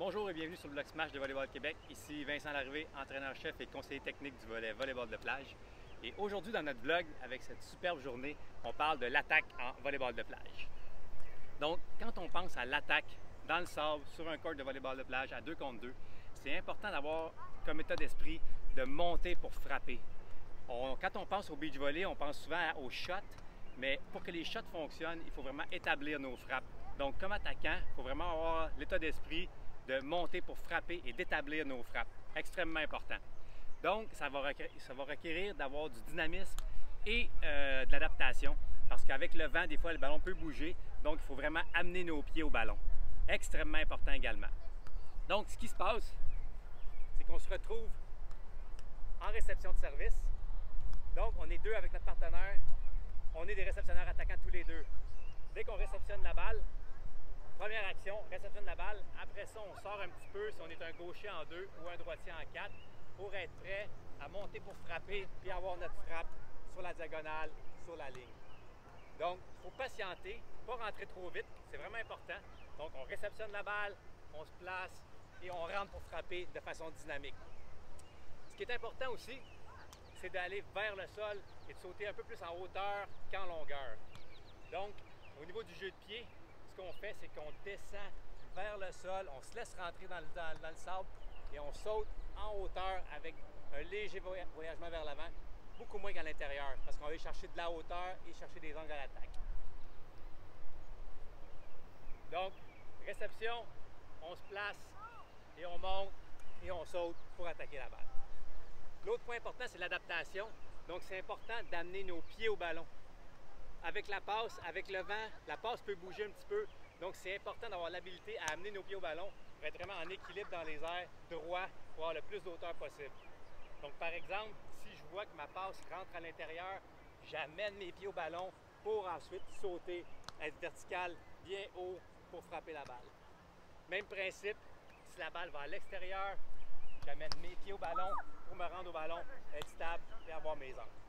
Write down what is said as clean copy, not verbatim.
Bonjour et bienvenue sur le blog Smash de Volleyball Québec. Ici Vincent Larrivée, entraîneur-chef et conseiller technique du volley volleyball de plage. Et aujourd'hui dans notre blog, avec cette superbe journée, on parle de l'attaque en volleyball de plage. Donc, quand on pense à l'attaque dans le sable, sur un court de volleyball de plage à 2 contre 2, c'est important d'avoir comme état d'esprit de monter pour frapper. Quand on pense au beach volley, on pense souvent aux shots, mais pour que les shots fonctionnent, il faut vraiment établir nos frappes. Donc, comme attaquant, il faut vraiment avoir l'état d'esprit de monter pour frapper et d'établir nos frappes. Extrêmement important. Donc, ça va requérir d'avoir du dynamisme et de l'adaptation, parce qu'avec le vent, des fois, le ballon peut bouger. Donc, il faut vraiment amener nos pieds au ballon. Extrêmement important également. Donc, ce qui se passe, c'est qu'on se retrouve en réception de service. Donc, on est deux avec notre partenaire. On est des réceptionneurs attaquants tous les deux. Dès qu'on réceptionne la balle, première action, réceptionne la balle. Après ça, on sort un petit peu si on est un gaucher en 2 ou un droitier en 4 pour être prêt à monter pour frapper puis avoir notre frappe sur la diagonale, sur la ligne. Donc, il faut patienter, pas rentrer trop vite, c'est vraiment important. Donc, on réceptionne la balle, on se place et on rentre pour frapper de façon dynamique. Ce qui est important aussi, c'est d'aller vers le sol et de sauter un peu plus en hauteur qu'en longueur. Donc, au niveau du jeu de pied, ce qu'on fait, c'est qu'on descend vers le sol, on se laisse rentrer dans le sable et on saute en hauteur avec un léger voyagement vers l'avant, beaucoup moins qu'à l'intérieur, parce qu'on va aller chercher de la hauteur et chercher des angles à l'attaque. Donc, réception, on se place et on monte et on saute pour attaquer la balle. L'autre point important, c'est l'adaptation. Donc, c'est important d'amener nos pieds au ballon. Avec la passe, avec le vent, la passe peut bouger un petit peu. Donc, c'est important d'avoir l'habilité à amener nos pieds au ballon pour être vraiment en équilibre dans les airs, droit, pour avoir le plus d'auteur possible. Donc, par exemple, si je vois que ma passe rentre à l'intérieur, j'amène mes pieds au ballon pour ensuite sauter, être vertical, bien haut pour frapper la balle. Même principe, si la balle va à l'extérieur, j'amène mes pieds au ballon pour me rendre au ballon, être stable et avoir mes angles.